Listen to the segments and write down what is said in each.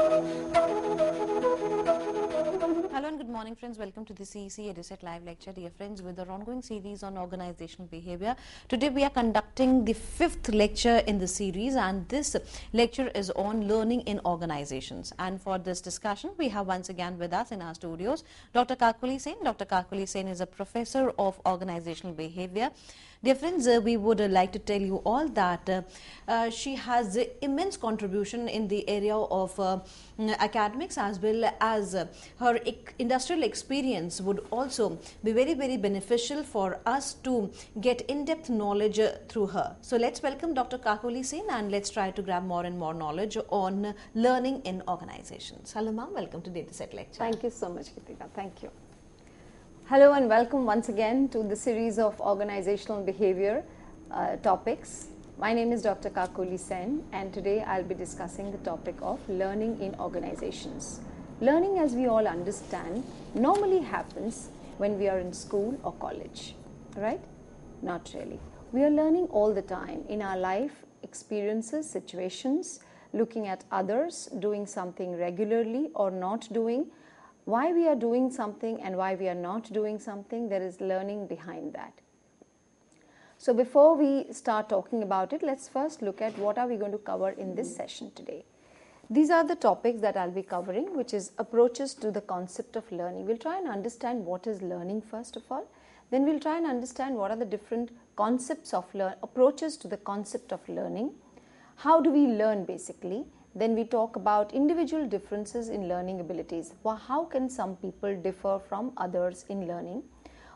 Hello and good morning, friends. Welcome to the CEC-UGC live lecture, dear friends, with our ongoing series on organizational behavior. Today we are conducting the 5th lecture in the series, and this lecture is on learning in organizations. And for this discussion, we have once again with us in our studios Dr. Kakuli Sen. Dr. Kakuli Sen is a professor of organizational behavior. Dear friends, we would like to tell you all that she has immense contribution in the area of academics, as well as her industrial experience would also be very, very beneficial for us to get in-depth knowledge through her. So let's welcome Dr. Kakuli Sen and let's try to grab more and more knowledge on learning in organizations. Hello ma'am, welcome to Dataset Lecture. Thank you so much, Kritika. Thank you. Hello and welcome once again to the series of organizational behavior topics. My name is Dr. Kakuli Sen, and today I'll be discussing the topic of learning in organizations. Learning, as we all understand, normally happens when we are in school or college, right? Not really. We are learning all the time in our life, experiences, situations, looking at others, doing something regularly or not doing. Why we are doing something and why we are not doing something, there is learning behind that. So before we start talking about it, let's first look at what are we going to cover in this session today. These are the topics that I'll be covering, which is approaches to the concept of learning. We'll try and understand what is learning first of all. Then we'll try and understand what are the different concepts of approaches to the concept of learning. How do we learn basically? Then we talk about individual differences in learning abilities. Well, how can some people differ from others in learning?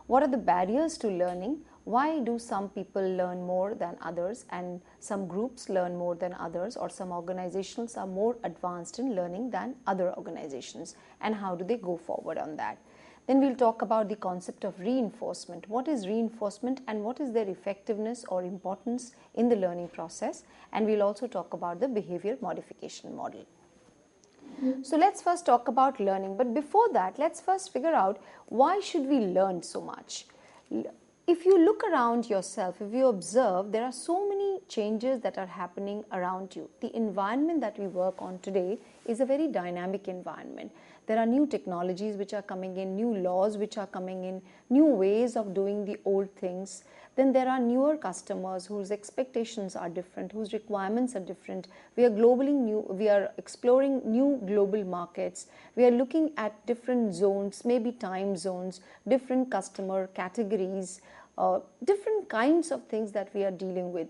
What are the barriers to learning? Why do some people learn more than others, and some groups learn more than others, or some organizations are more advanced in learning than other organizations, and how do they go forward on that? Then we'll talk about the concept of reinforcement. What is reinforcement and what is their effectiveness or importance in the learning process? And we'll also talk about the behavior modification model. So let's first talk about learning. But before that, let's first figure out why should we learn so much? If you look around yourself, if you observe, there are so many changes that are happening around you. The environment that we work on today is a very dynamic environment. There are new technologies which are coming in, new laws which are coming in, new ways of doing the old things. Then there are newer customers whose expectations are different, whose requirements are different. We are exploring new global markets. We are looking at different zones, maybe time zones, different customer categories, different kinds of things that we are dealing with.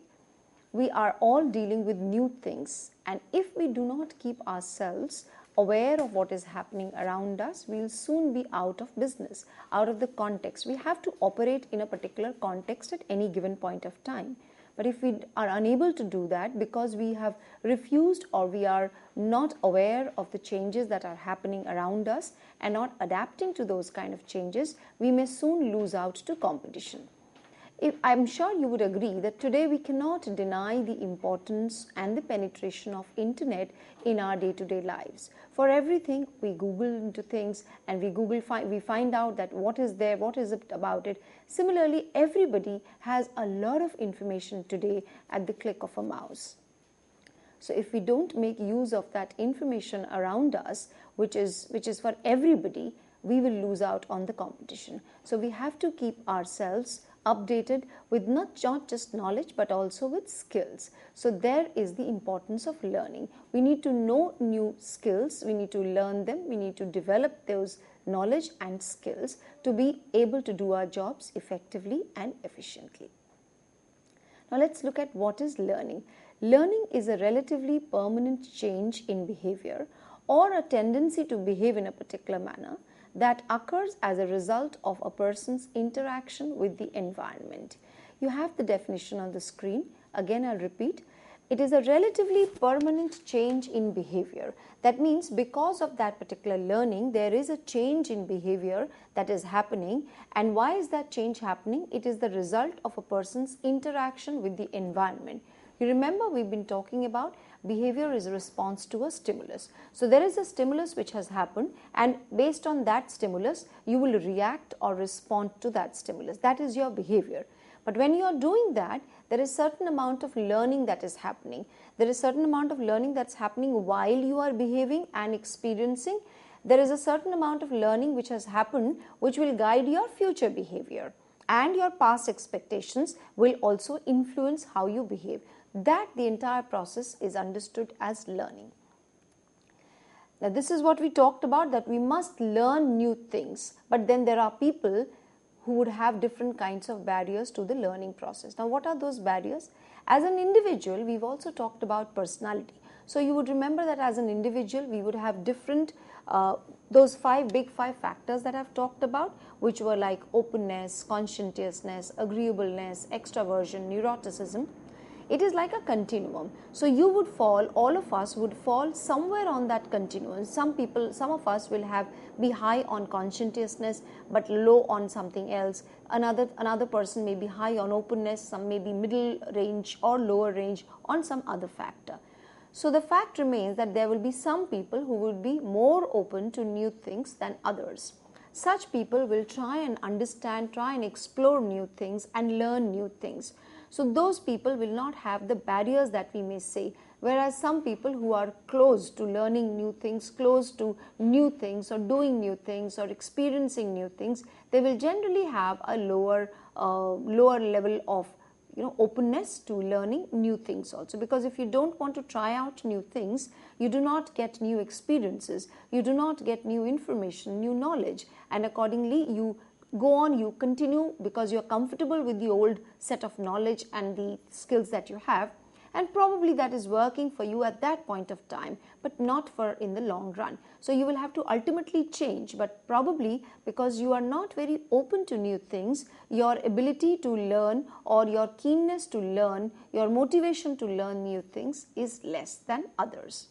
We are all dealing with new things, and if we do not keep ourselves aware of what is happening around us, we'll soon be out of business, out of the context. We have to operate in a particular context at any given point of time. But if we are unable to do that because we have refused or we are not aware of the changes that are happening around us and not adapting to those kind of changes, we may soon lose out to competition. I'm sure you would agree that today we cannot deny the importance and the penetration of internet in our day-to-day lives. For everything, we Google into things and we find out that what is there, what is it about it. Similarly, everybody has a lot of information today at the click of a mouse. So if we don't make use of that information around us, which is for everybody, we will lose out on the competition. So we have to keep ourselves updated with not just knowledge but also with skills. So there is the importance of learning. We need to know new skills, we need to learn them, we need to develop those knowledge and skills to be able to do our jobs effectively and efficiently. Now let's look at what is learning. Learning is a relatively permanent change in behavior or a tendency to behave in a particular manner that occurs as a result of a person's interaction with the environment. You have the definition on the screen. Again, I'll repeat. It is a relatively permanent change in behavior. That means because of that particular learning, there is a change in behavior that is happening. And why is that change happening? It is the result of a person's interaction with the environment. You remember we've been talking about behavior is a response to a stimulus. So there is a stimulus which has happened, and based on that stimulus, you will react or respond to that stimulus. That is your behavior. But when you are doing that, there is certain amount of learning that is happening. There is certain amount of learning that's happening while you are behaving and experiencing. There is a certain amount of learning which has happened which will guide your future behavior, and your past expectations will also influence how you behave. That the entire process is understood as learning. Now this is what we talked about, that we must learn new things, but then there are people who would have different kinds of barriers to the learning process. Now what are those barriers? As an individual, we've also talked about personality. So you would remember that as an individual, we would have different, those big five factors that I've talked about, which were like openness, conscientiousness, agreeableness, extraversion, neuroticism. It is like a continuum. So you would fall, all of us would fall somewhere on that continuum. Some of us will be high on conscientiousness but low on something else. Another person may be high on openness, some may be middle range or lower range on some other factor. So the fact remains that there will be some people who will be more open to new things than others. Such people will try and understand, try and explore new things and learn new things. So those people will not have the barriers that we may say, whereas some people who are close to learning new things, close to new things or doing new things or experiencing new things, they will generally have a lower level of openness to learning new things also. Because if you don't want to try out new things, you do not get new experiences, you do not get new information, new knowledge, and accordingly you go on, you continue because you're comfortable with the old set of knowledge and the skills that you have, and probably that is working for you at that point of time, but not for in the long run. So you will have to ultimately change, but probably because you are not very open to new things, your ability to learn or your keenness to learn, your motivation to learn new things is less than others.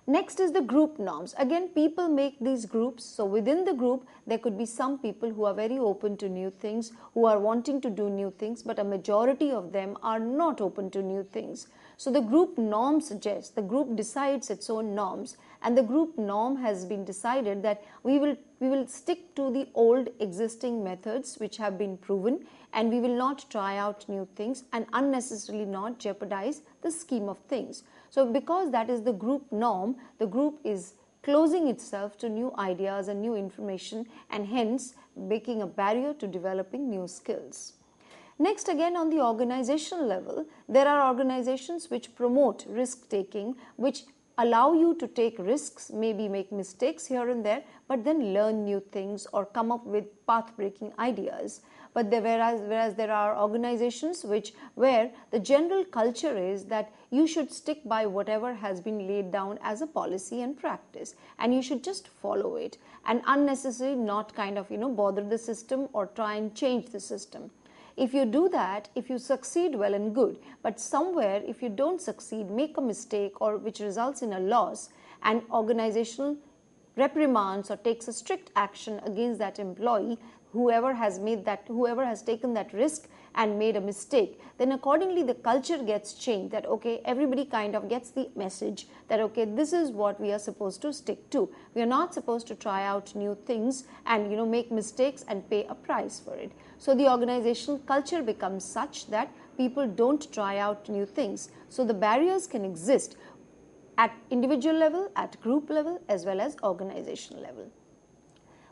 Next is the group norms. Again, people make these groups. So within the group, there could be some people who are very open to new things, who are wanting to do new things, but a majority of them are not open to new things. So the group norm suggests, the group decides its own norms, and the group norm has been decided that we will stick to the old existing methods which have been proven, and we will not try out new things and unnecessarily not jeopardize the scheme of things. So because that is the group norm, the group is closing itself to new ideas and new information, and hence making a barrier to developing new skills. Next, again on the organizational level, there are organizations which promote risk taking, which allow you to take risks, maybe make mistakes here and there, but then learn new things or come up with path-breaking ideas. But whereas there are organizations where the general culture is that you should stick by whatever has been laid down as a policy and practice, and you should just follow it and unnecessarily not bother the system or try and change the system. If you do that, if you succeed, well and good, but somewhere if you don't succeed, make a mistake or which results in a loss, and organizational reprimands or takes a strict action against that employee, whoever has taken that risk and made a mistake, then accordingly the culture gets changed, that okay, everybody kind of gets the message that okay, this is what we are supposed to stick to. We are not supposed to try out new things and make mistakes and pay a price for it. So the organizational culture becomes such that people don't try out new things. So the barriers can exist at individual level, at group level, as well as organizational level.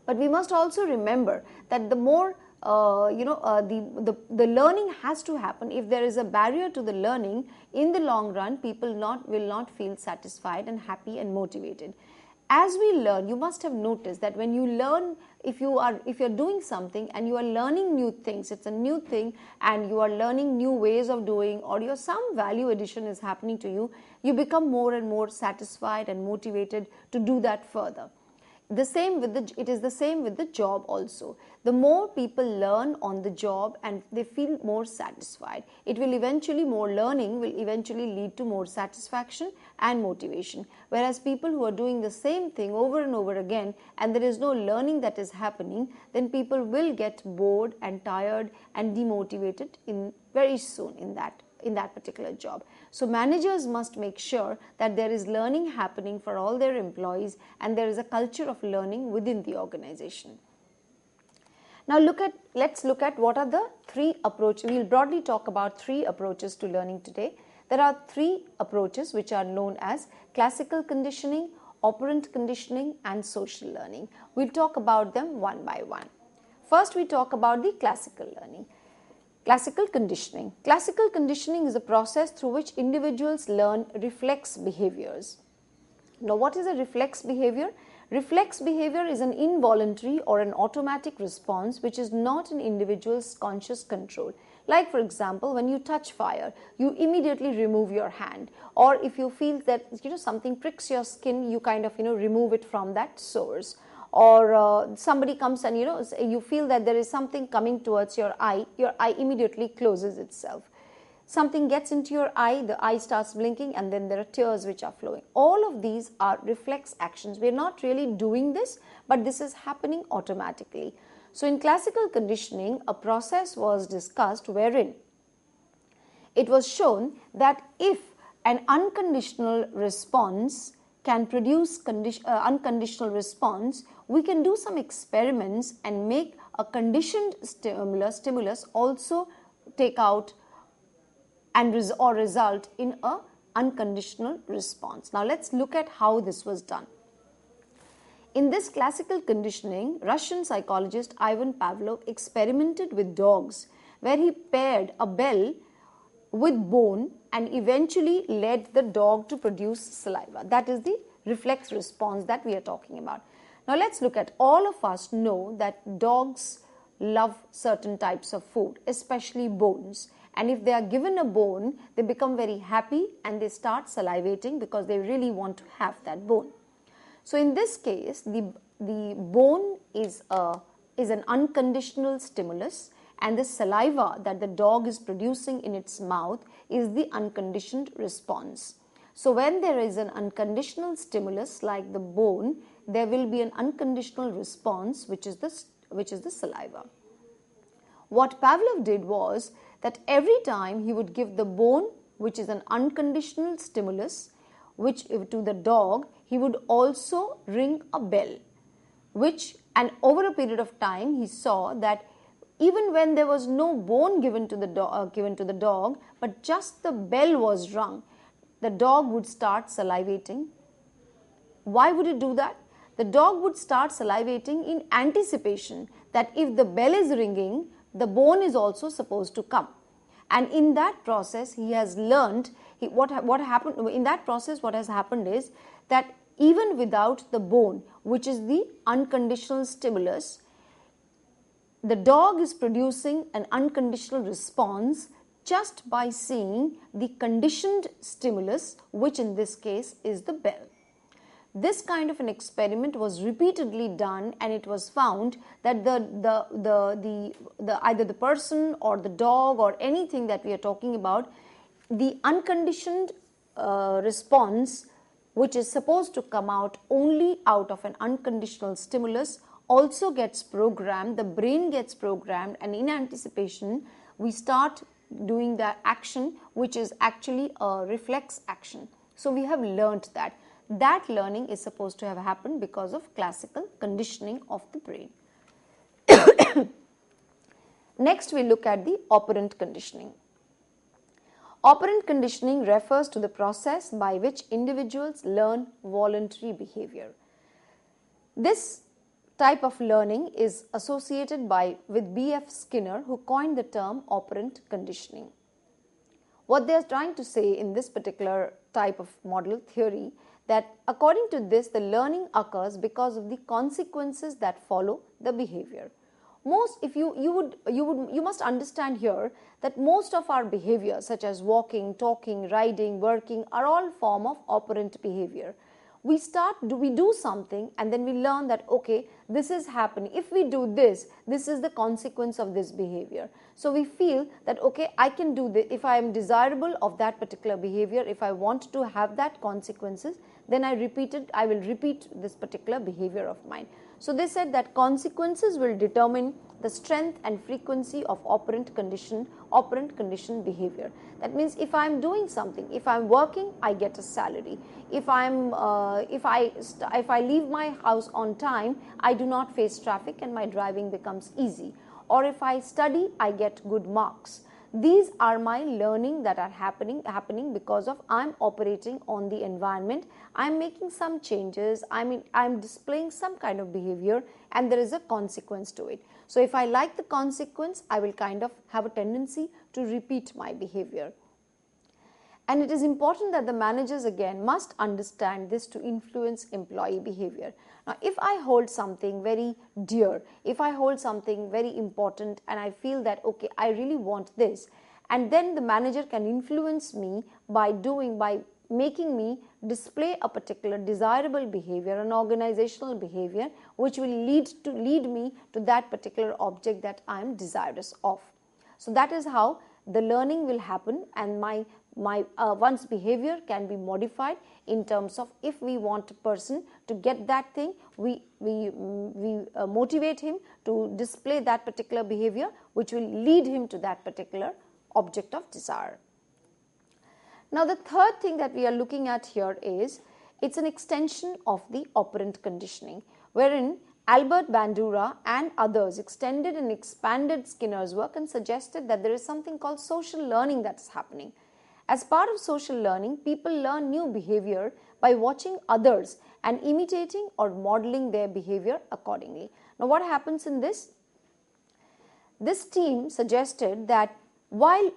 But we must also remember that the more the learning has to happen. If there is a barrier to the learning, in the long run, people will not feel satisfied and happy and motivated. As we learn, you must have noticed that when you learn, if you're doing something and you are learning new things, it's a new thing, and you are learning new ways of doing, or some value addition is happening to you, you become more and more satisfied and motivated to do that further. It is the same with the job also. The more people learn on the job and they feel more satisfied, more learning will eventually lead to more satisfaction and motivation. Whereas people who are doing the same thing over and over again and there is no learning that is happening, then people will get bored and tired and demotivated very soon in that particular job. So managers must make sure that there is learning happening for all their employees and there is a culture of learning within the organization. Now let's look at what are the three approaches. We will broadly talk about three approaches to learning today. There are three approaches which are known as classical conditioning, operant conditioning and social learning. We'll talk about them one by one. First we talk about the classical learning. Classical conditioning. Classical conditioning is a process through which individuals learn reflex behaviors. Now what is a reflex behavior? Reflex behavior is an involuntary or an automatic response which is not an individual's conscious control. Like for example, when you touch fire, you immediately remove your hand, or if you feel that something pricks your skin, you kind of remove it from that source. Or somebody comes and you feel that there is something coming towards your eye immediately closes itself. Something gets into your eye, the eye starts blinking, and then there are tears which are flowing. All of these are reflex actions. We are not really doing this, but this is happening automatically. So in classical conditioning, a process was discussed wherein it was shown that if an unconditional response can produce unconditional response, we can do some experiments and make a conditioned stimulus also take out and result in a unconditional response. Now let's look at how this was done. In this classical conditioning, Russian psychologist Ivan Pavlov experimented with dogs where he paired a bell with bone and eventually led the dog to produce saliva. That is the reflex response that we are talking about. Now let's look at, all of us know that dogs love certain types of food, especially bones. And if they are given a bone, they become very happy and they start salivating because they really want to have that bone. So in this case, the bone is an unconditional stimulus, and the saliva that the dog is producing in its mouth is the unconditioned response. So when there is an unconditional stimulus like the bone, there will be an unconditional response, which is the saliva. What Pavlov did was that every time he would give the bone, which is an unconditional stimulus, which to the dog, he would also ring a bell, and over a period of time he saw that even when there was no bone given to the dog, but just the bell was rung, the dog would start salivating. Why would it do that? The dog would start salivating in anticipation that if the bell is ringing, the bone is also supposed to come. And in that process, he has learned what happened. In that process, what has happened is that even without the bone, which is the unconditional stimulus, the dog is producing an unconditional response just by seeing the conditioned stimulus, which in this case is the bell. This kind of an experiment was repeatedly done, and it was found that either the person or the dog or anything that we are talking about, the unconditioned response, which is supposed to come out only out of an unconditional stimulus, also gets programmed. The brain gets programmed, and in anticipation, we start doing that action, which is actually a reflex action. So we have learnt that. That learning is supposed to have happened because of classical conditioning of the brain. Next, we look at the operant conditioning. Operant conditioning refers to the process by which individuals learn voluntary behavior. This type of learning is associated with B.F. Skinner, who coined the term operant conditioning. What they are trying to say in this particular type of model theory, that according to this, the learning occurs because of the consequences that follow the behavior. You must understand here that most of our behavior, such as walking, talking, riding, working, are all form of operant behavior. We do something, and then we learn that, okay, this is happening. If we do this, this is the consequence of this behavior. So we feel that, okay, I can do this. If I am desirable of that particular behavior, if I want to have that consequences, then I will repeat this particular behavior of mine. So they said that consequences will determine the strength and frequency of operant condition behavior. That means if I am doing something, if I am working, I get a salary. If I leave my house on time, I do not face traffic and my driving becomes easy. Or if I study, I get good marks. These are my learning that are happening because of I'm operating on the environment. I'm making some changes. I'm displaying some kind of behavior, and there is a consequence to it. So if I like the consequence, I will kind of have a tendency to repeat my behavior. And it is important that the managers again must understand this to influence employee behavior. Now, if I hold something very dear, if I hold something very important and I feel that, okay, I really want this, and then the manager can influence me by making me display a particular desirable behavior, an organizational behavior, which will lead me to that particular object that I am desirous of. So that is how the learning will happen, and one's behavior can be modified in terms of if we want a person to get that thing, we motivate him to display that particular behavior, which will lead him to that particular object of desire. Now, the third thing that we are looking at here is it's an extension of the operant conditioning, wherein Albert Bandura and others extended and expanded Skinner's work and suggested that there is something called social learning that is happening. As part of social learning, people learn new behavior by watching others and imitating or modeling their behavior accordingly. Now, what happens in this? This team suggested that while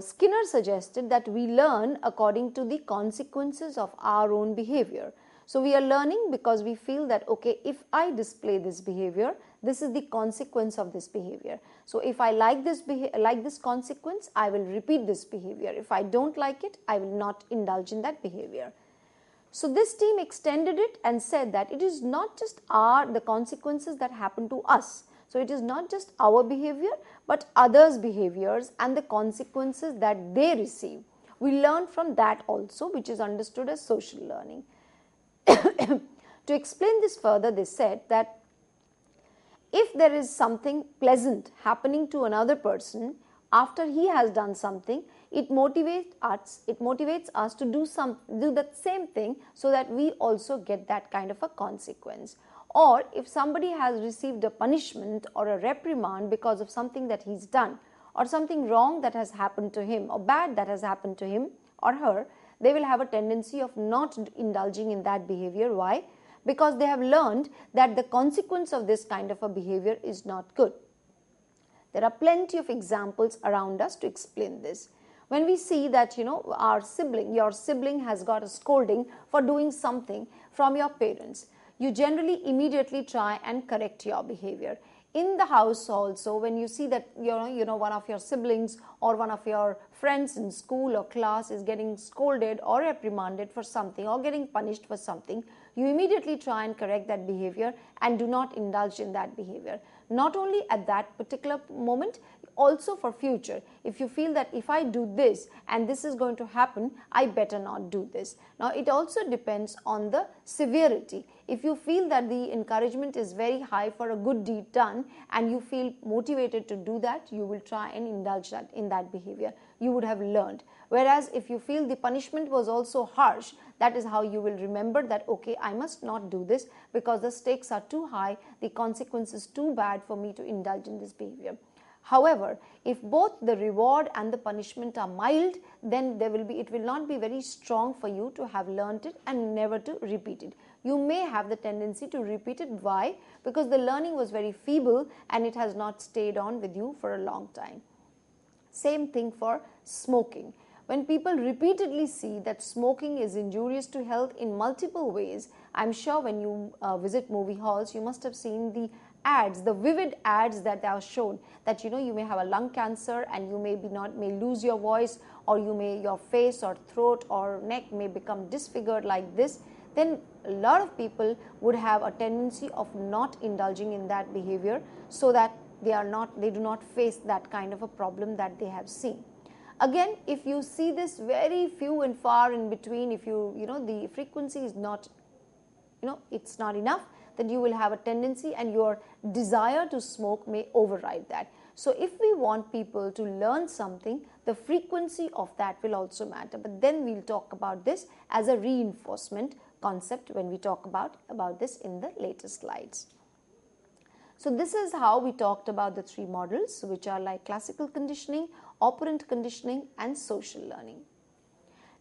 Skinner suggested that we learn according to the consequences of our own behavior. So we are learning because we feel that, okay, if I display this behavior, this is the consequence of this behavior. So if I like this consequence, I will repeat this behavior. If I don't like it, I will not indulge in that behavior. So this team extended it and said that it is not just the consequences that happen to us. So it is not just our behavior, but others' behaviors and the consequences that they receive. We learn from that also, which is understood as social learning. To explain this further, they said that if there is something pleasant happening to another person after he has done something, it motivates us to do that same thing so that we also get that kind of a consequence. Or if somebody has received a punishment or a reprimand because of something that he's done, or something wrong that has happened to him or bad that has happened to him or her, they will have a tendency of not indulging in that behavior. Why? Because they have learned that the consequence of this kind of a behavior is not good. There are plenty of examples around us to explain this. When we see that, your sibling has got a scolding for doing something from your parents, you generally immediately try and correct your behavior. In the house also, when you see that one of your siblings or one of your friends in school or class is getting scolded or reprimanded for something or getting punished for something, you immediately try and correct that behavior and do not indulge in that behavior. Not only at that particular moment, also for future. If you feel that if I do this and this is going to happen, I better not do this. Now, it also depends on the severity. If you feel that the encouragement is very high for a good deed done and you feel motivated to do that, you will try and indulge in that behavior. You would have learned. Whereas if you feel the punishment was also harsh, that is how you will remember that, okay, I must not do this because the stakes are too high, the consequence is too bad for me to indulge in this behavior. However, if both the reward and the punishment are mild, then it will not be very strong for you to have learnt it and never to repeat it. You may have the tendency to repeat it. Why? Because the learning was very feeble and it has not stayed on with you for a long time. Same thing for smoking. When people repeatedly see that smoking is injurious to health in multiple ways, I'm sure when you visit movie halls, you must have seen the ads, the vivid ads that are shown, that you may have a lung cancer and you may lose your voice, or your face or throat or neck may become disfigured like this. Then a lot of people would have a tendency of not indulging in that behavior so that they do not face that kind of a problem that they have seen. Again, if you see this very few and far in between, if the frequency is not, it's not enough, that you will have a tendency and your desire to smoke may override that. So if we want people to learn something, the frequency of that will also matter. But then we'll talk about this as a reinforcement concept when we talk about this in the later slides. So this is how we talked about the three models, which are like classical conditioning, operant conditioning, and social learning.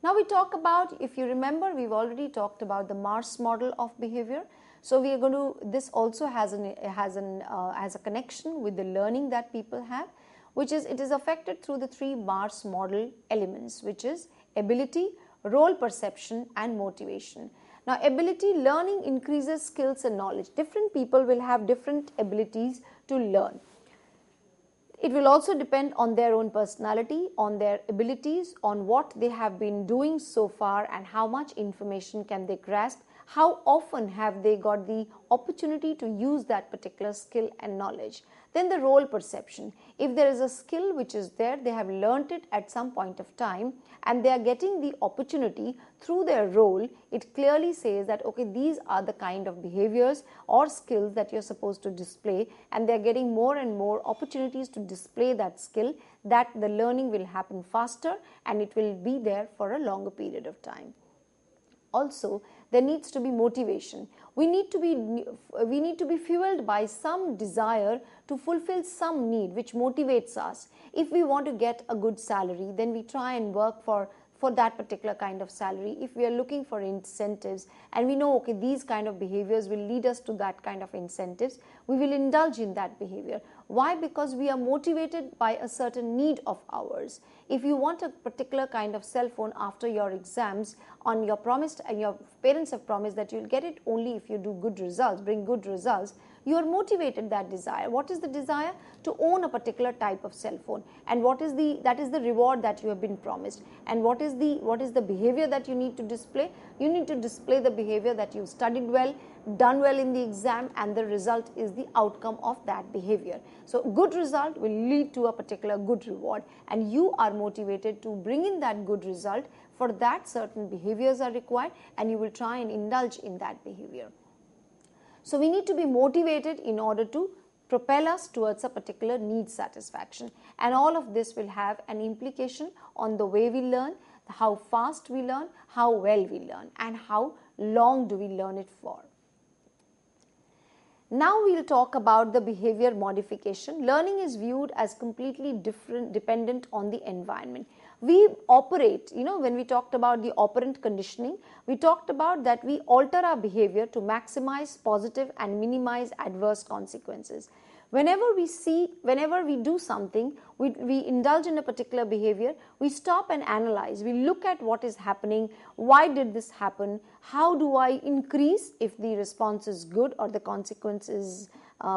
Now we talk about, if you remember, we've already talked about the Mars model of behavior. So we are going to, this also has a connection with the learning that people have, which is, it is affected through the three Mars model elements, which is ability, role perception, and motivation. Now ability, learning increases skills and knowledge. Different people will have different abilities to learn. It will also depend on their own personality, on their abilities, on what they have been doing so far and how much information can they grasp, how often have they got the opportunity to use that particular skill and knowledge. Then the role perception. If there is a skill which is there, they have learnt it at some point of time and they are getting the opportunity through their role, it clearly says that okay, these are the kind of behaviors or skills that you're supposed to display, and they're getting more and more opportunities to display that skill, that the learning will happen faster and it will be there for a longer period of time. Also, there needs to be motivation. We need to be fueled by some desire to fulfill some need which motivates us. If we want to get a good salary, then we try and work for that particular kind of salary. If we are looking for incentives and we know okay, these kind of behaviors will lead us to that kind of incentives, we will indulge in that behavior. Why? Because we are motivated by a certain need of ours. If you want a particular kind of cell phone after your exams, on your promised, and your parents have promised that you'll get it only if you do good results, bring good results, you are motivated that desire. What is the desire? To own a particular type of cell phone. And that is the reward that you have been promised. And what is the behavior that you need to display? You need to display the behavior that you've studied well, done well in the exam, and the result is the outcome of that behavior. So good result will lead to a particular good reward, and you are motivated to bring in that good result. For that, certain behaviors are required and you will try and indulge in that behavior. So we need to be motivated in order to propel us towards a particular need satisfaction, and all of this will have an implication on the way we learn, how fast we learn, how well we learn, and how long do we learn it for. Now we'll talk about the behavior modification. Learning is viewed as completely different, dependent on the environment. We operate, when we talked about the operant conditioning, we talked about that we alter our behavior to maximize positive and minimize adverse consequences. Whenever we do something, we indulge in a particular behavior, we stop and analyze. We look at what is happening, why did this happen, how do I increase if the response is good or the consequence is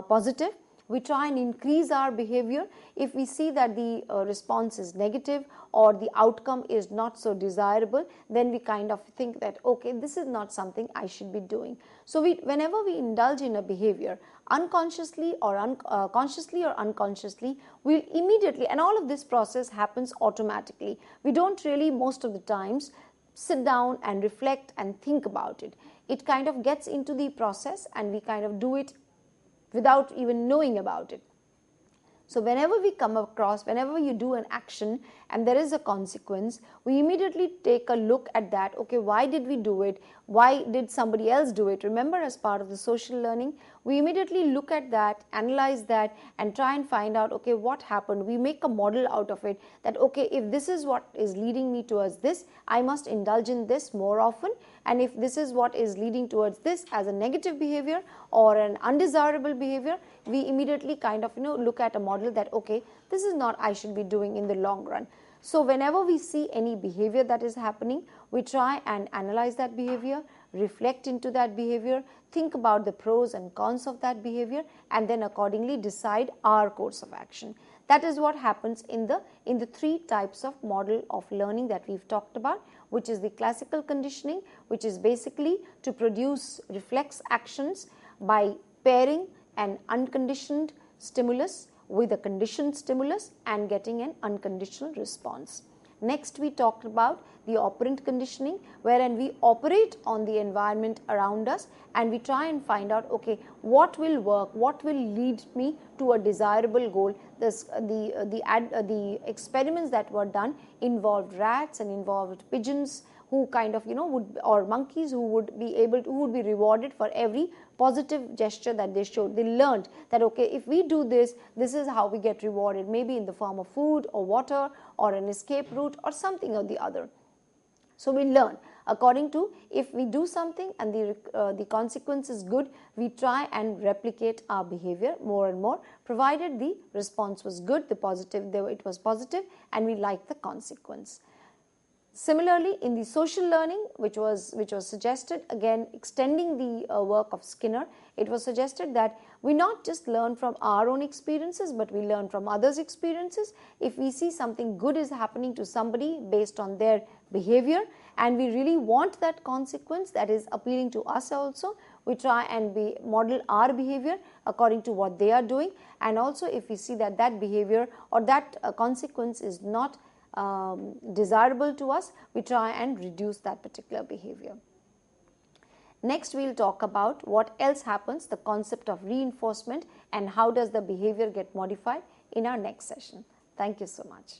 positive. We try and increase our behavior. If we see that the response is negative or the outcome is not so desirable, then we kind of think that, okay, this is not something I should be doing. So whenever we indulge in a behavior, unconsciously or consciously or unconsciously, we'll immediately, and all of this process happens automatically. We don't really, most of the times, sit down and reflect and think about it. It kind of gets into the process and we kind of do it without even knowing about it. So whenever you do an action and there is a consequence, we immediately take a look at that. Okay, why did we do it? Why did somebody else do it? Remember, as part of the social learning, we immediately look at that, analyze that, and try and find out, okay, what happened? We make a model out of it that, okay, if this is what is leading me towards this, I must indulge in this more often. And if this is what is leading towards this as a negative behavior or an undesirable behavior, we immediately kind of, look at a model that, okay, this is not I should be doing in the long run. So whenever we see any behavior that is happening, we try and analyze that behavior, reflect into that behavior, think about the pros and cons of that behavior, and then accordingly decide our course of action. That is what happens in the three types of model of learning that we've talked about, which is the classical conditioning, which is basically to produce reflex actions by pairing an unconditioned stimulus with a conditioned stimulus and getting an unconditional response. Next, we talked about the operant conditioning, wherein we operate on the environment around us and we try and find out, okay, what will work, what will lead me to a desirable goal. The experiments that were done involved rats and involved pigeons, who kind of or monkeys, who would be rewarded for every positive gesture that they showed. They learned that, okay, if we do this, this is how we get rewarded, maybe in the form of food or water or an escape route or something or the other. So we learn according to, if we do something and the consequence is good, we try and replicate our behavior more and more, provided the response was good, it was positive, and we like the consequence. Similarly, in the social learning, which was suggested, again extending the work of Skinner, it was suggested that we not just learn from our own experiences, but we learn from others' experiences. If we see something good is happening to somebody based on their behavior, and we really want that consequence that is appealing to us also, we try and model our behavior according to what they are doing. And also, if we see that that behavior or that consequence is not desirable to us, we try and reduce that particular behavior. Next, we will talk about what else happens, the concept of reinforcement, and how does the behavior get modified in our next session. Thank you so much.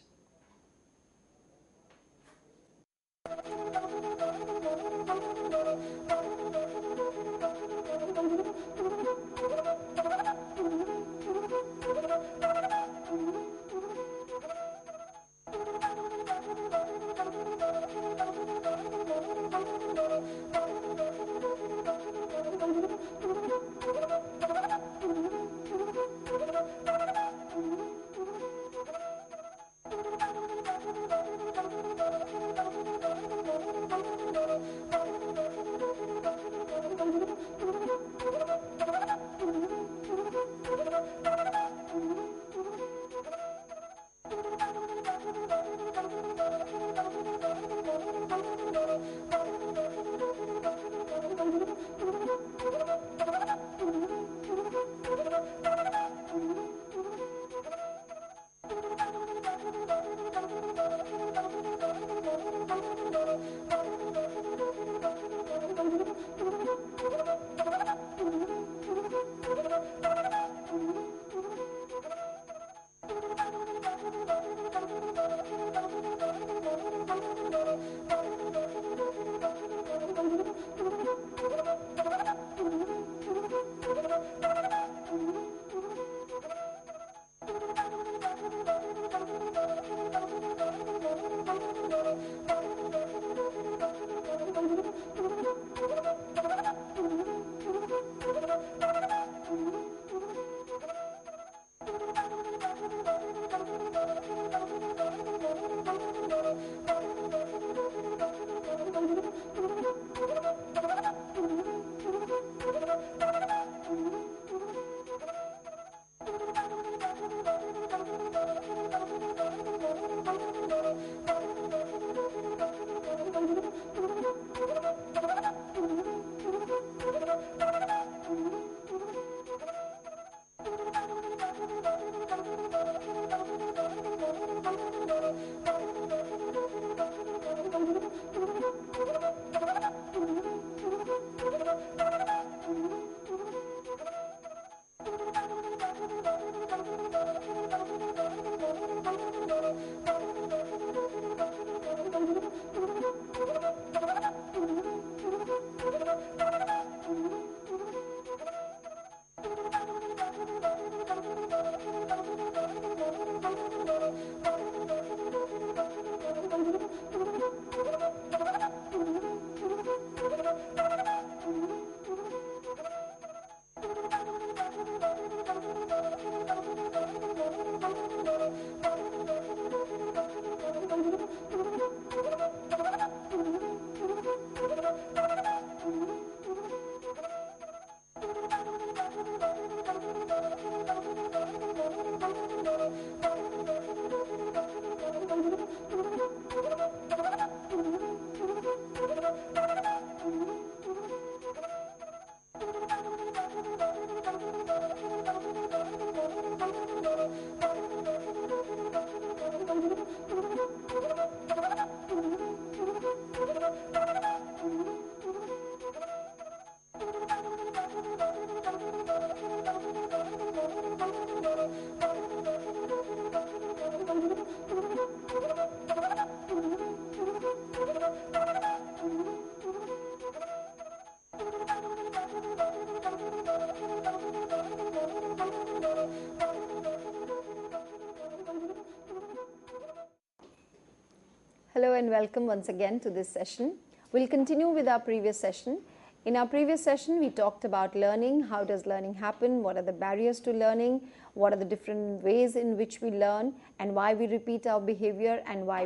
and welcome once again to this session. We'll continue with our previous session. In our previous session, we talked about learning. How does learning happen? What are the barriers to learning? What are the different ways in which we learn, and why we repeat our behavior, and why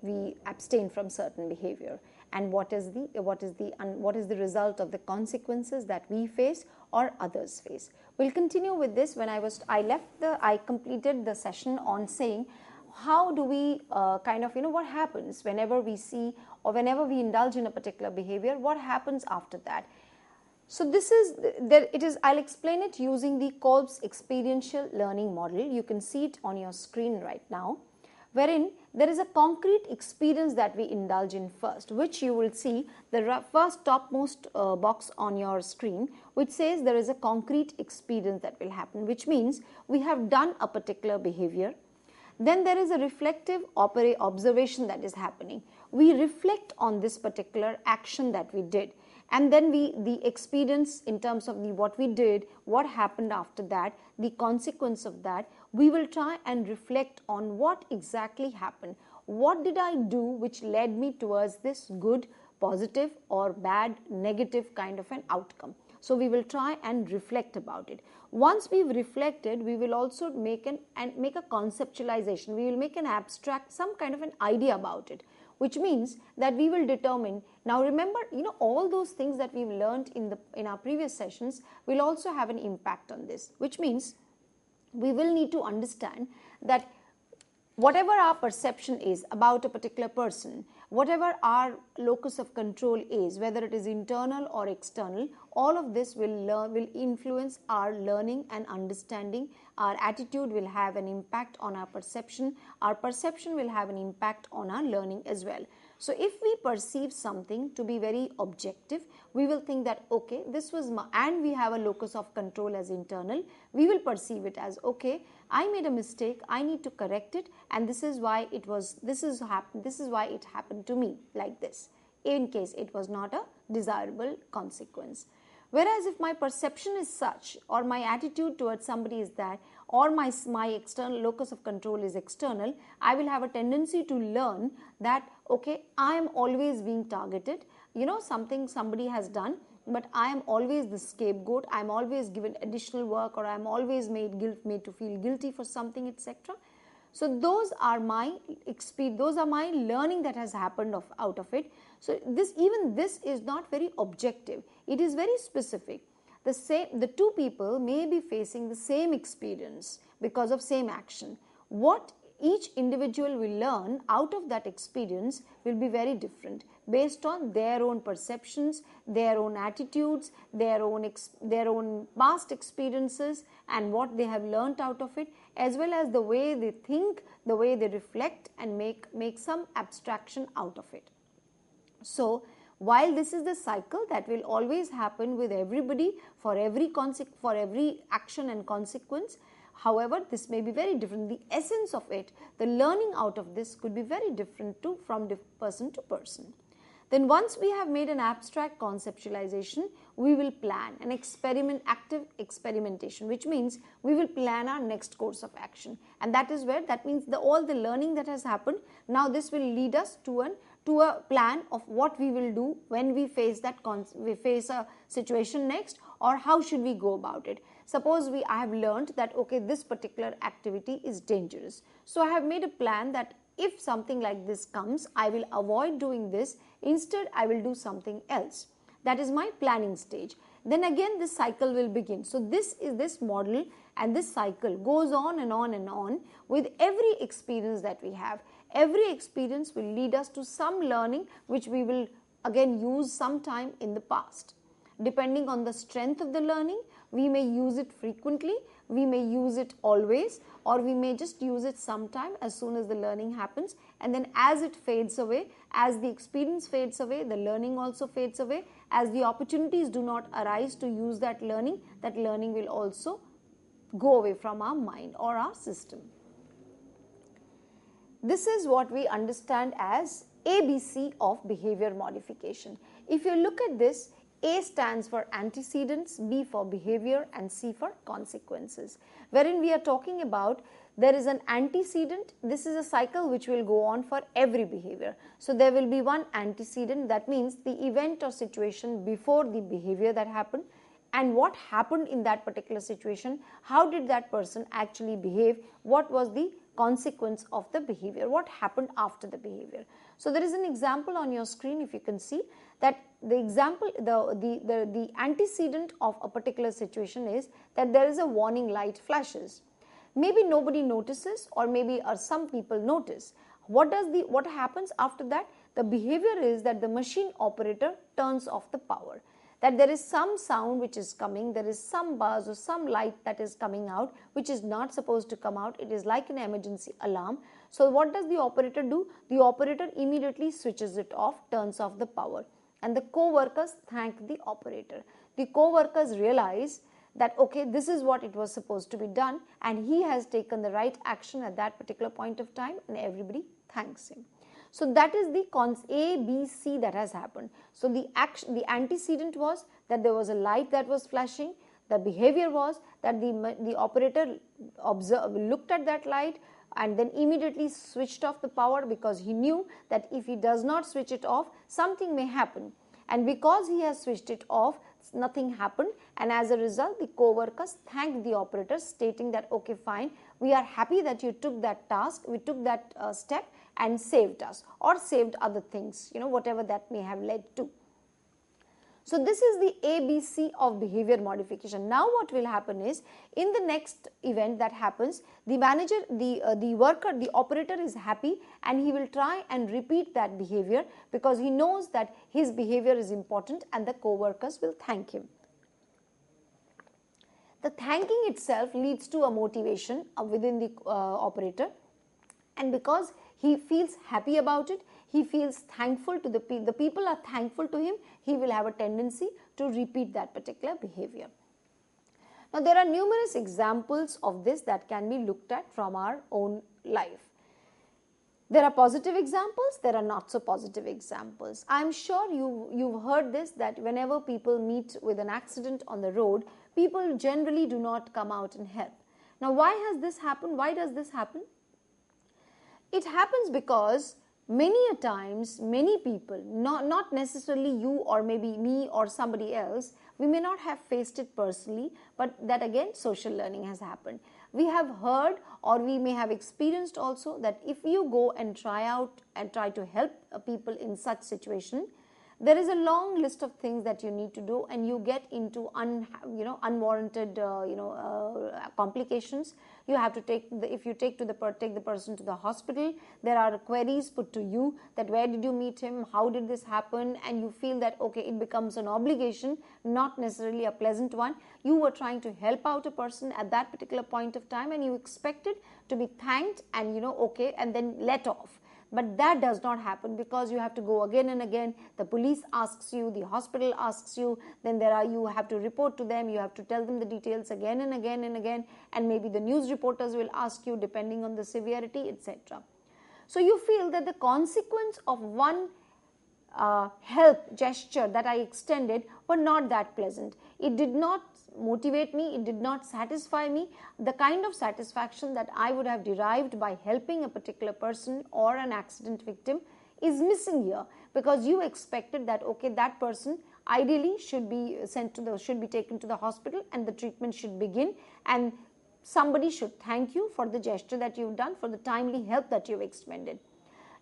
we abstain from certain behavior, and what is the result of the consequences that we face or others face. We'll continue with this. When I completed the session on saying how do we what happens whenever we see or whenever we indulge in a particular behavior, what happens after that. So I'll explain it using the Kolb's experiential learning model. You can see it on your screen right now, wherein there is a concrete experience that we indulge in first, which you will see the first topmost box on your screen, which says there is a concrete experience that will happen, which means we have done a particular behavior. Then there is a reflective observation that is happening. We reflect on this particular action that we did, and then the experience in terms of what we did, what happened after that, the consequence of that, we will try and reflect on what exactly happened. What did I do which led me towards this good, positive, or bad, negative kind of an outcome? So we will try and reflect about it. Once we've reflected, we will also make a conceptualization. We will make an abstract, some kind of an idea about it, which means that we will determine. Now remember, all those things that we've learned in our previous sessions will also have an impact on this, which means we will need to understand that whatever our perception is about a particular person, whatever our locus of control is, whether it is internal or external, all of this will influence our learning and understanding. Our attitude will have an impact on our perception. Our perception will have an impact on our learning as well. So if we perceive something to be very objective, we will think that, okay, this was and we have a locus of control as internal, we will perceive it as, okay, I made a mistake, I need to correct it, and this is why it happened to me like this, in case it was not a desirable consequence. Whereas if my perception is such, or my attitude towards somebody is that, or my external locus of control is external, I will have a tendency to learn that, okay, I am always being targeted. Somebody has done, but I am always the scapegoat. I am always given additional work, or I am always made to feel guilty for something, etc. So those are my experience, those are my learning that has happened out of it. So this is not very objective. It is very specific. The two people may be facing the same experience because of same action. What each individual will learn out of that experience will be very different based on their own perceptions, their own attitudes, their own past experiences, and what they have learnt out of it, as well as the way they think, the way they reflect, and make some abstraction out of it. So while this is the cycle that will always happen with everybody for every action and consequence, however, this may be very different. The essence of it, the learning out of this, could be very different from person to person. Then once we have made an abstract conceptualization, we will plan an active experimentation, which means we will plan our next course of action. And that means all the learning that has happened, now this will lead us to a plan of what we will do when we face a situation next, or how should we go about it. Suppose I have learned that, okay, this particular activity is dangerous. So I have made a plan that if something like this comes, I will avoid doing this. Instead, I will do something else. That is my planning stage. Then again, this cycle will begin. So this model and this cycle goes on and on and on with every experience that we have. Every experience will lead us to some learning, which we will again use sometime in the past. Depending on the strength of the learning, we may use it frequently, we may use it always, or we may just use it sometime as soon as the learning happens, and then as it fades away, as the experience fades away, the learning also fades away. As the opportunities do not arise to use that learning will also go away from our mind or our system. This is what we understand as ABC of behavior modification. If you look at this, A stands for antecedents, B for behavior, and C for consequences. Wherein we are talking about there is an antecedent. This is a cycle which will go on for every behavior. So there will be one antecedent, that means the event or situation before the behavior that happened, and what happened in that particular situation, how did that person actually behave, what was the consequence of the behavior, what happened after the behavior. So there is an example on your screen, if you can see that the example, the antecedent of a particular situation is that there is a warning light flashes. Maybe nobody notices, or maybe some people notice. What happens after that? The behavior is that the machine operator turns off the power. That there is some sound which is coming, there is some buzz or some light that is coming out which is not supposed to come out. It is like an emergency alarm. So what does the operator do? The operator immediately switches it off, turns off the power, and the co-workers thank the operator. The co-workers realize that okay, this is what it was supposed to be done, and he has taken the right action at that particular point of time, and everybody thanks him. So that is the A, B, C that has happened. So the antecedent was that there was a light that was flashing. The behavior was that the operator looked at that light and then immediately switched off the power, because he knew that if he does not switch it off, something may happen. And because he has switched it off, nothing happened, and as a result the co-workers thanked the operator, stating that okay, fine, we are happy that you took that task, we took that step and saved us, or saved other things, whatever that may have led to. So this is the ABC of behavior modification. Now what will happen is, in the next event that happens, the manager, the worker, the operator is happy, and he will try and repeat that behavior because he knows that his behavior is important, and the co-workers will thank him. The thanking itself leads to a motivation within the operator, and because he feels happy about it, he feels thankful to the people are thankful to him, he will have a tendency to repeat that particular behavior. Now there are numerous examples of this that can be looked at from our own life. There are positive examples, there are not so positive examples. I am sure you've heard this, that whenever people meet with an accident on the road, people generally do not come out and help. Now why has this happened? Why does this happen? It happens because many a times, many people, not necessarily you or maybe me or somebody else, we may not have faced it personally, but that again social learning has happened. We have heard, or we may have experienced also, that if you go and try to help people in such situation, there is a long list of things that you need to do, and you get into unwarranted complications. You have to take the person to the hospital. There are queries put to you that where did you meet him, how did this happen, and you feel that okay, it becomes an obligation, not necessarily a pleasant one. You were trying to help out a person at that particular point of time, and you expected to be thanked and okay, and then let off. But that does not happen, because you have to go again and again. The police asks you, the hospital asks you, then you have to report to them, you have to tell them the details again and again and again, and maybe the news reporters will ask you depending on the severity, etc. So you feel that the consequence of one help gesture that I extended were not that pleasant. It did not motivate me, it did not satisfy me. The kind of satisfaction that I would have derived by helping a particular person or an accident victim is missing here, because you expected that okay, that person ideally should be taken to the hospital and the treatment should begin, and somebody should thank you for the gesture that you've done, for the timely help that you've extended.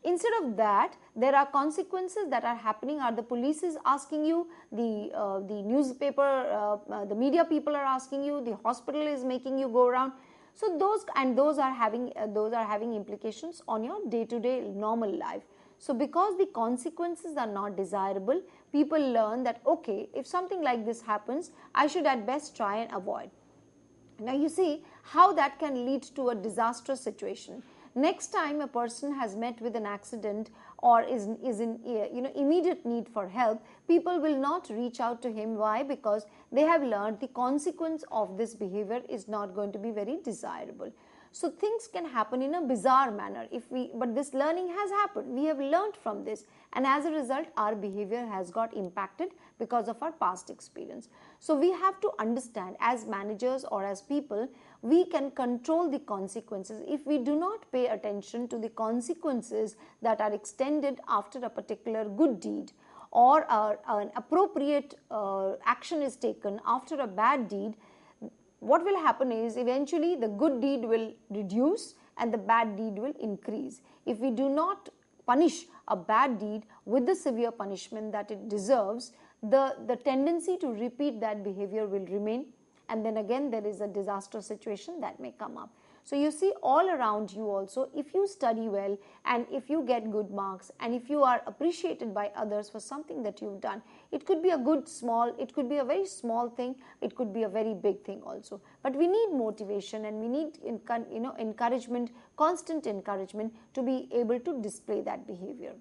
Instead of that, there are consequences that are happening. Are the police is asking you, the newspaper, the media people are asking you, the hospital is making you go around. So those are having implications on your day-to-day normal life. So because the consequences are not desirable, people learn that okay, if something like this happens, I should at best try and avoid. Now you see how that can lead to a disastrous situation. Next time a person has met with an accident or is in immediate need for help, people will not reach out to him. Why? Because they have learned the consequence of this behavior is not going to be very desirable. So things can happen in a bizarre manner but this learning has happened. We have learned from this, and as a result our behavior has got impacted because of our past experience. So we have to understand, as managers or as people, we can control the consequences. If we do not pay attention to the consequences that are extended after a particular good deed, or an appropriate action is taken after a bad deed, what will happen is eventually the good deed will reduce and the bad deed will increase. If we do not punish a bad deed with the severe punishment that it deserves, the tendency to repeat that behavior will remain, and then again there is a disastrous situation that may come up. So you see, all around you also, if you study well and if you get good marks and if you are appreciated by others for something that you've done, it could be a it could be a very small thing, it could be a very big thing also. But we need motivation and we need encouragement, constant encouragement to be able to display that behavior.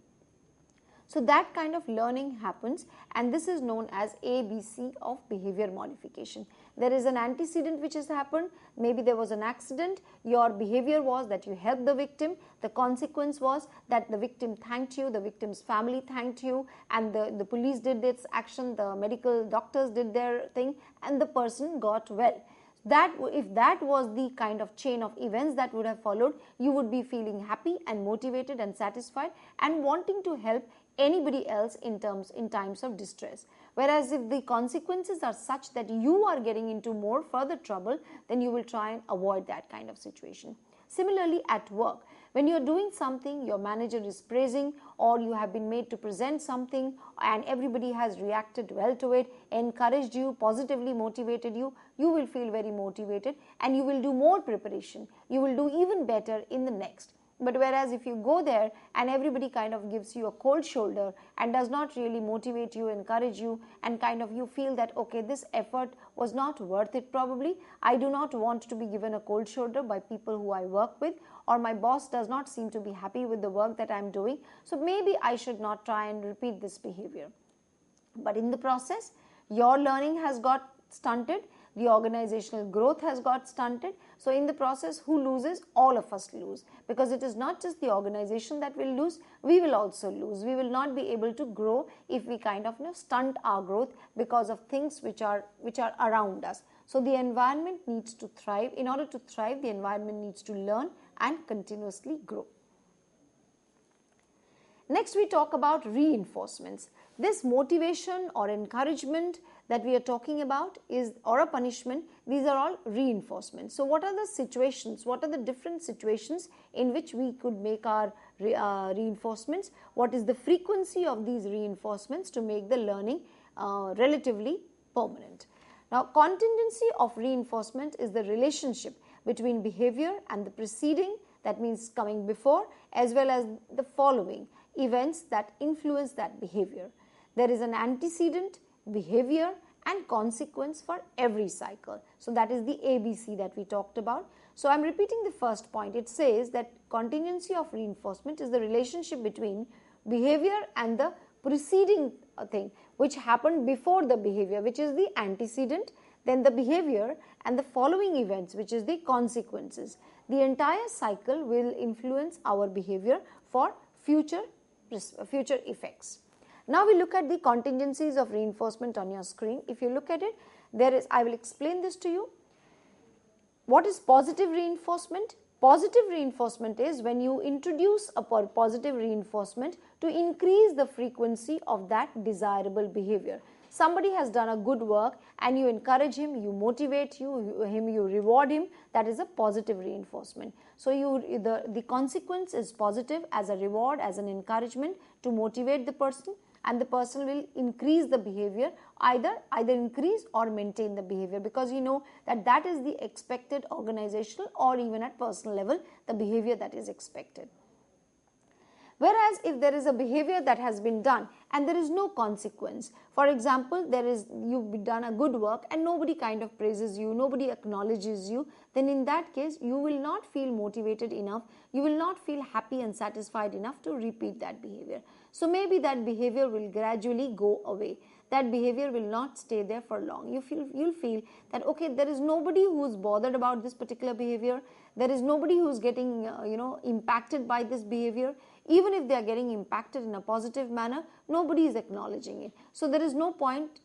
So that kind of learning happens, and this is known as ABC of behavior modification. There is an antecedent which has happened, maybe there was an accident, your behavior was that you helped the victim, the consequence was that the victim thanked you, the victim's family thanked you, and the police did its action, the medical doctors did their thing, and the person got well. If that was the kind of chain of events that would have followed, you would be feeling happy and motivated and satisfied and wanting to help anybody else in times of distress. Whereas if the consequences are such that you are getting into more further trouble, then you will try and avoid that kind of situation. Similarly, at work, when you are doing something, your manager is praising, or you have been made to present something and everybody has reacted well to it, encouraged you, positively motivated you, you will feel very motivated and you will do more preparation. You will do even better in the next. But whereas if you go there and everybody kind of gives you a cold shoulder and does not really motivate you, encourage you, and kind of you feel that, okay, this effort was not worth it probably, I do not want to be given a cold shoulder by people who I work with, or my boss does not seem to be happy with the work that I am doing, so maybe I should not try and repeat this behavior. But in the process, your learning has got stunted, the organizational growth has got stunted. So in the process, who loses? All of us lose, because it is not just the organization that will lose, we will also lose. We will not be able to grow if we kind of stunt our growth because of things which are around us. So the environment needs to thrive. In order to thrive, the environment needs to learn and continuously grow. Next, we talk about reinforcements. This motivation or encouragement that we are talking about or a punishment, these are all reinforcements. So what are the situations, what are the different situations in which we could make our reinforcements? What is the frequency of these reinforcements to make the learning relatively permanent? Now, contingency of reinforcement is the relationship between behavior and the preceding, that means coming before, as well as the following events that influence that behavior. There is an antecedent, behavior, and consequence for every cycle. So that is the ABC that we talked about. So I'm repeating the first point. It says that contingency of reinforcement is the relationship between behavior and the preceding thing which happened before the behavior, which is the antecedent, then the behavior, and the following events, which is the consequences. The entire cycle will influence our behavior for future effects. Now we look at the contingencies of reinforcement on your screen. If you look at it, I will explain this to you. What is positive reinforcement? Positive reinforcement is when you introduce a positive reinforcement to increase the frequency of that desirable behavior. Somebody has done a good work and you encourage him, you motivate you reward him, that is a positive reinforcement. So the consequence is positive as a reward, as an encouragement to motivate the person, and the person will increase the behavior, either increase or maintain the behavior, because you know that is the expected organizational or even at personal level, the behavior that is expected. Whereas if there is a behavior that has been done and there is no consequence, for example, you've done a good work and nobody kind of praises you, nobody acknowledges you, then in that case you will not feel motivated enough, you will not feel happy and satisfied enough to repeat that behavior. So maybe that behavior will gradually go away. that behavior will not stay there for long. You'll feel that, okay, there is nobody who's bothered about this particular behavior. There is nobody who's getting impacted by this behavior. Even if they are getting impacted in a positive manner, nobody is acknowledging it. So there is no point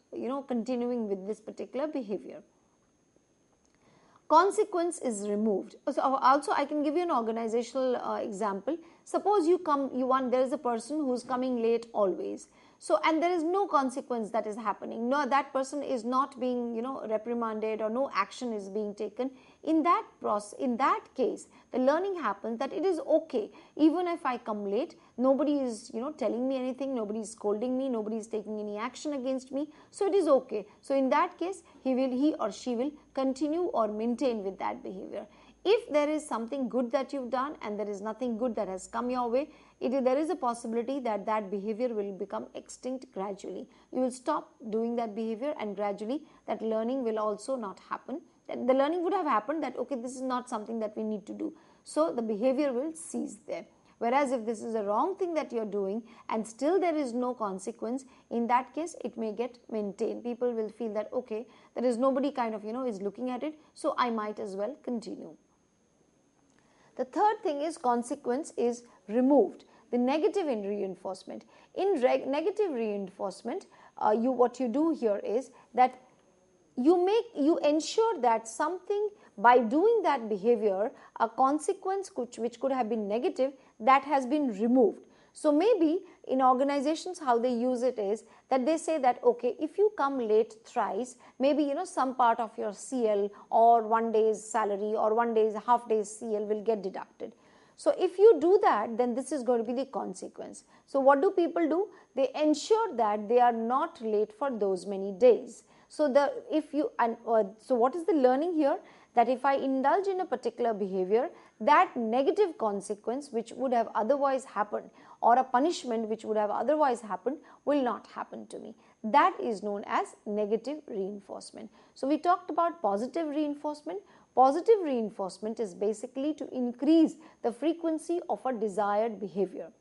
continuing with this particular behavior. Consequence is removed. So also I can give you an organizational example. Suppose there is a person who's coming late always. So, and there is no consequence that is happening. No, that person is not being, reprimanded, or no action is being taken. In that case, the learning happens that it is okay. Even if I come late, nobody is, telling me anything, nobody is scolding me, nobody is taking any action against me. So it is okay. So in that case, he or she will continue or maintain with that behavior. If there is something good that you've done and there is nothing good that has come your way, there is a possibility that that behavior will become extinct gradually. You will stop doing that behavior, and gradually that learning will also not happen. The learning would have happened that, okay, this is not something that we need to do. So the behavior will cease there. Whereas if this is a wrong thing that you're doing and still there is no consequence, in that case it may get maintained. People will feel that, okay, there is nobody is looking at it, so I might as well continue. The third thing is consequence is removed. The negative in reinforcement. In negative reinforcement, what you do here is that you ensure that something, by doing that behavior, a consequence which could have been negative, that has been removed. So maybe in organizations how they use it is that they say that, okay, if you come late thrice, maybe some part of your CL or 1 day's salary or 1 day's half day's CL will get deducted. So if you do that, then this is going to be the consequence. So what do people do? They ensure that they are not late for those many days. So so what is the learning here? That if I indulge in a particular behavior, that negative consequence which would have otherwise happened, or a punishment which would have otherwise happened, will not happen to me. That is known as negative reinforcement. So we talked about positive reinforcement. Positive reinforcement is basically to increase the frequency of a desired behavior.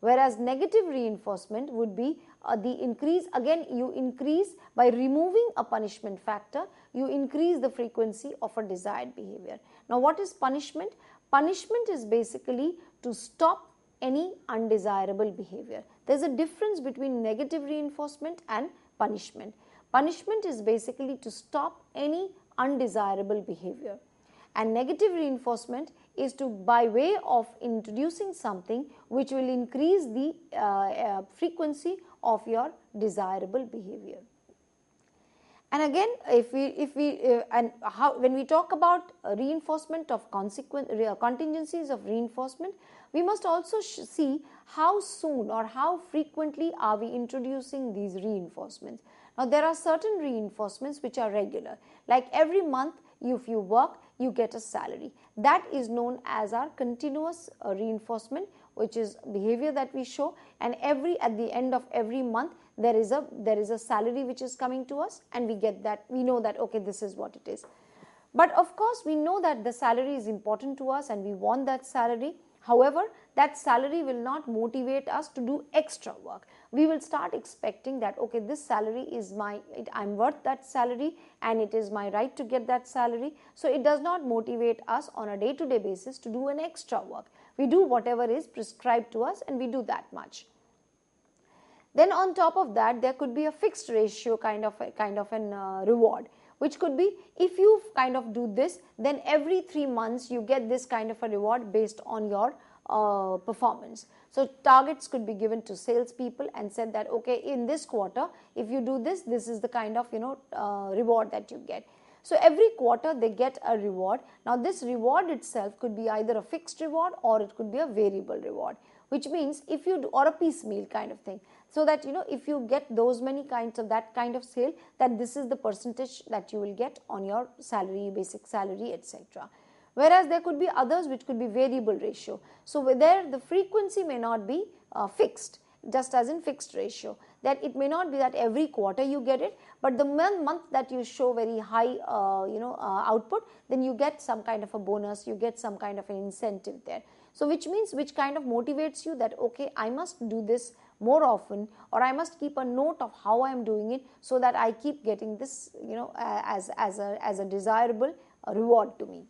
Whereas negative reinforcement would be the increase, again you increase by removing a punishment factor, you increase the frequency of a desired behavior. Now what is punishment? Punishment is basically to stop any undesirable behavior. There is a difference between negative reinforcement and punishment. Punishment is basically to stop any undesirable behavior, and negative reinforcement is to, by way of introducing something which will increase the frequency of your desirable behavior. And again, when we talk about reinforcement of contingencies of reinforcement, we must also see how soon or how frequently are we introducing these reinforcements. Now there are certain reinforcements which are regular, like every month if you work, you get a salary. That is known as our continuous reinforcement, which is behavior that we show, and at the end of every month there is a salary which is coming to us, and we get that, we know that, okay, this is what it is. But of course we know that the salary is important to us and we want that salary. However, that salary will not motivate us to do extra work. We will start expecting that, okay, this salary is I'm worth that salary and it is my right to get that salary. So it does not motivate us on a day-to-day basis to do an extra work. We do whatever is prescribed to us and we do that much. Then on top of that, there could be a fixed ratio kind of an reward, which could be, if you do this, then every 3 months you get this kind of a reward based on your performance. So targets could be given to salespeople and said that, okay, in this quarter, if you do this, this is the kind of reward that you get. So every quarter they get a reward. Now this reward itself could be either a fixed reward or it could be a variable reward, which means if you do, or a piecemeal kind of thing. So that, if you get those many kinds of that kind of sale, that this is the percentage that you will get on your salary, basic salary, etc. Whereas there could be others which could be variable ratio. So there the frequency may not be fixed, just as in fixed ratio, that it may not be that every quarter you get it, but the month that you show very high output, then you get some kind of a bonus, you get some kind of an incentive there. So which means, which kind of motivates you that, okay, I must do this more often, or I must keep a note of how I am doing it so that I keep getting this, as a desirable reward to me.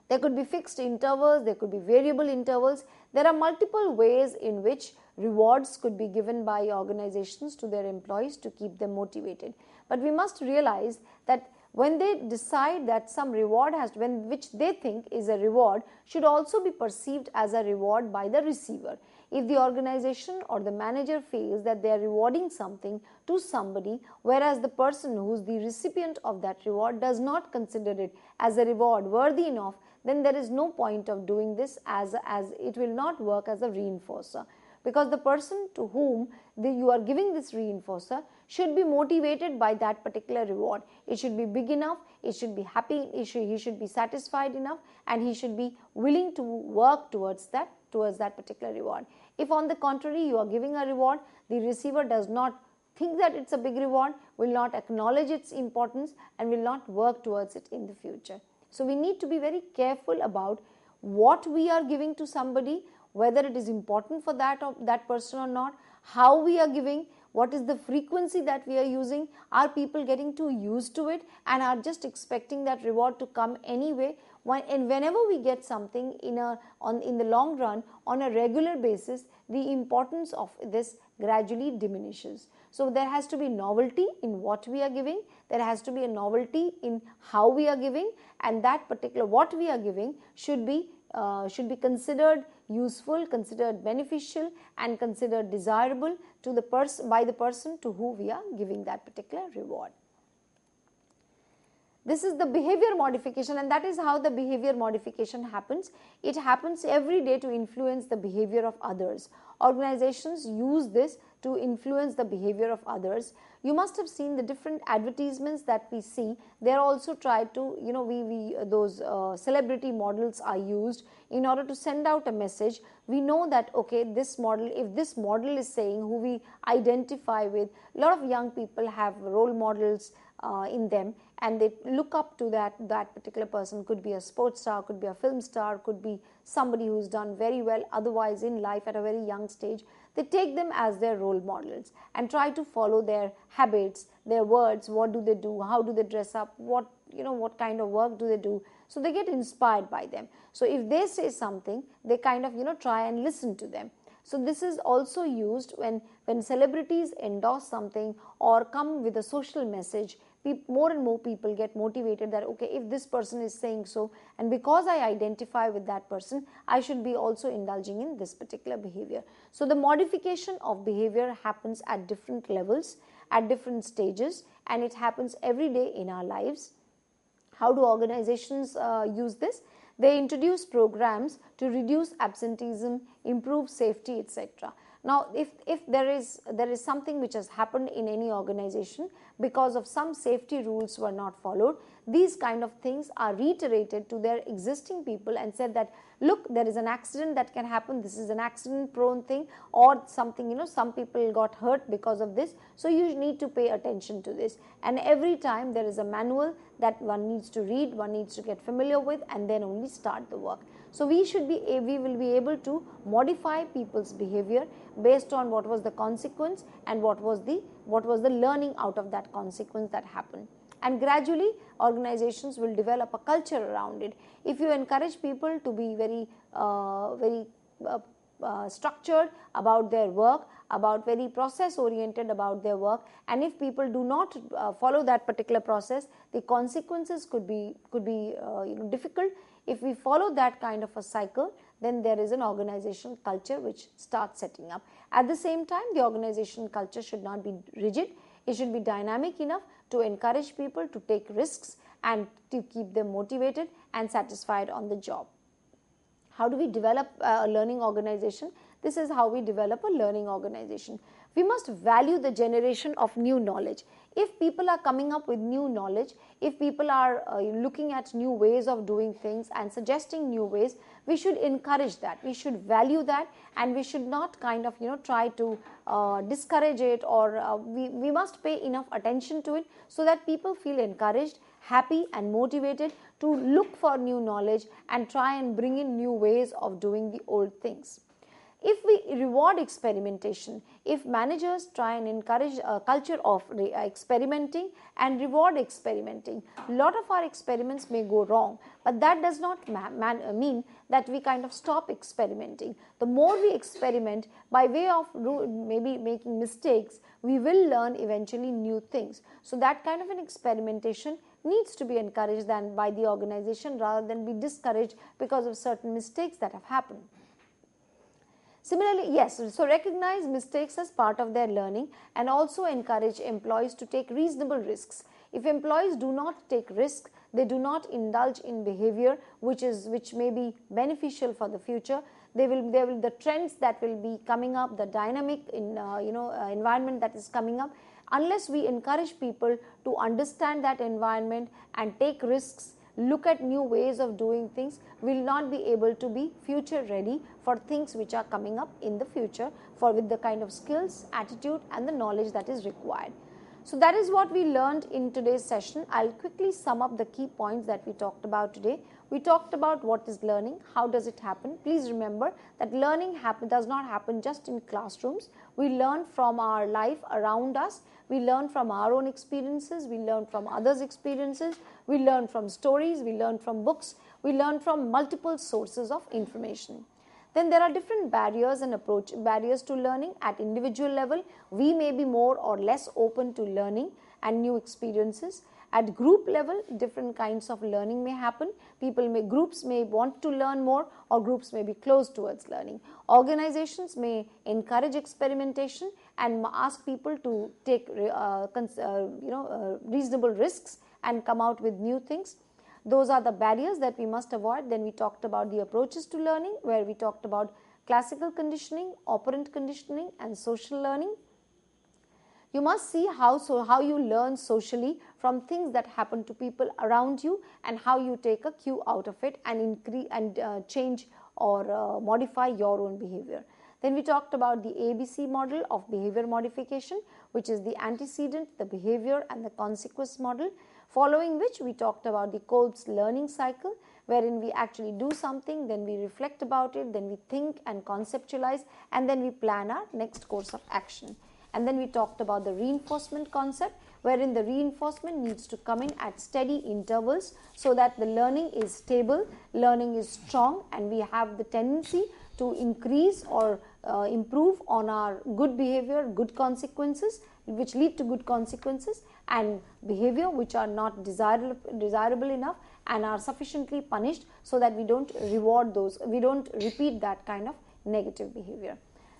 There could be fixed intervals, there could be variable intervals. There are multiple ways in which rewards could be given by organizations to their employees to keep them motivated. But we must realize that when they decide that some reward which they think is a reward, should also be perceived as a reward by the receiver. If the organization or the manager feels that they are rewarding something to somebody, whereas the person who is the recipient of that reward does not consider it as a reward worthy enough, then there is no point of doing this, as it will not work as a reinforcer. Because the person to whom you are giving this reinforcer should be motivated by that particular reward. It should be big enough, it should be happy, he should be satisfied enough, and he should be willing to work towards that particular reward. If on the contrary you are giving a reward, the receiver does not think that it's a big reward, will not acknowledge its importance, and will not work towards it in the future. So we need to be very careful about what we are giving to somebody, whether it is important for that person or not, how we are giving, what is the frequency that we are using, are people getting too used to it and are just expecting that reward to come anyway. And whenever we get something in the long run, on a regular basis, the importance of this gradually diminishes. So there has to be novelty in what we are giving, there has to be a novelty in how we are giving, and that particular what we are giving should be considered useful, considered beneficial, and considered desirable to the by the person to whom we are giving that particular reward. This is the behavior modification, and that is how the behavior modification happens. It happens every day to influence the behavior of others. Organizations use this to influence the behavior of others. You must have seen the different advertisements that we see. They are also tried to, those celebrity models are used in order to send out a message. We know that, okay, this model, if this model is saying who we identify with, a lot of young people have role models in them, and they look up to that particular person. Could be a sports star, could be a film star, could be somebody who's done very well otherwise in life at a very young stage. They take them as their role models and try to follow their habits, their words, what do they do, how do they dress up, what kind of work do they do. So they get inspired by them. So if they say something, they kind of try and listen to them. So this is also used when celebrities endorse something or come with a social message. More and more people get motivated that, okay, if this person is saying so, and because I identify with that person, I should be also indulging in this particular behavior. So the modification of behavior happens at different levels, at different stages, and it happens every day in our lives. How do organizations use this? They introduce programs to reduce absenteeism, improve safety, etc. Now, if there is something which has happened in any organization because of some safety rules were not followed, these kind of things are reiterated to their existing people and said that, look, there is an accident that can happen, this is an accident prone thing, or something, some people got hurt because of this, so you need to pay attention to this. And every time there is a manual that one needs to read, one needs to get familiar with, and then only start the work. So we will be able to modify people's behavior based on what was the consequence and what was the learning out of that consequence that happened. And gradually organizations will develop a culture around it. If you encourage people to be very structured about their work, about very process oriented about their work, and if people do not follow that particular process, the consequences could be difficult. If we follow that kind of a cycle, then there is an organizational culture which starts setting up. At the same time, the organizational culture should not be rigid. It should be dynamic enough to encourage people to take risks and to keep them motivated and satisfied on the job. How do we develop a learning organization? This is how we develop a learning organization. We must value the generation of new knowledge. If people are coming up with new knowledge, if people are looking at new ways of doing things and suggesting new ways, we should encourage that. We should value that, and we should not kind of try to discourage it, or we must pay enough attention to it so that people feel encouraged, happy and motivated to look for new knowledge and try and bring in new ways of doing the old things. If we reward experimentation, if managers try and encourage a culture of experimenting and reward experimenting, a lot of our experiments may go wrong, but that does not mean that we kind of stop experimenting. The more we experiment, by way of maybe making mistakes, we will learn eventually new things. So that kind of an experimentation needs to be encouraged by the organization rather than be discouraged because of certain mistakes that have happened. Similarly, yes, so recognize mistakes as part of their learning and also encourage employees to take reasonable risks. If employees do not take risks, they do not indulge in behavior which may be beneficial for the future, the trends that will be coming up, the dynamic environment that is coming up, unless we encourage people to understand that environment and take risks, look at new ways of doing things, will not be able to be future ready for things which are coming up in the future with the kind of skills, attitude and the knowledge that is required. So that is what we learned in today's session. I'll quickly sum up the key points that we talked about today. We talked about what is learning, how does it happen. Please remember that learning does not happen just in classrooms. We learn from our life around us. We learn from our own experiences. We learn from others' experiences. We learn from stories. We learn from books. We learn from multiple sources of information. Then there are different barriers to learning. At individual level, we may be more or less open to learning and new experiences. At group level, different kinds of learning may happen. Groups may want to learn more, or groups may be closed towards learning. Organizations may encourage experimentation and ask people to take reasonable risks and come out with new things. Those are the barriers that we must avoid. Then we talked about the approaches to learning, where we talked about classical conditioning, operant conditioning and social learning. You must see how you learn socially from things that happen to people around you and how you take a cue out of it and change or modify your own behavior. Then we talked about the ABC model of behavior modification, which is the antecedent, the behavior and the consequence model. Following which we talked about the Kolb's learning cycle, wherein we actually do something, then we reflect about it, then we think and conceptualize, and then we plan our next course of action. And then we talked about the reinforcement concept, wherein the reinforcement needs to come in at steady intervals so that the learning is stable, learning is strong, and we have the tendency to increase or improve on our good behavior, good consequences, which lead to good consequences, and behavior which are not desirable enough and are sufficiently punished so that we don't repeat that kind of negative behavior.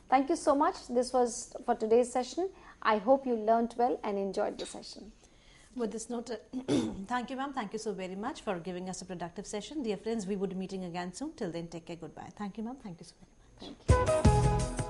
Thank you so much. This was for today's session. I hope you learnt well and enjoyed the session. With this note, thank you, ma'am. Thank you so very much for giving us a productive session. Dear friends, we would be meeting again soon. Till then, take care. Goodbye. Thank you, ma'am. Thank you so very much. Thank you.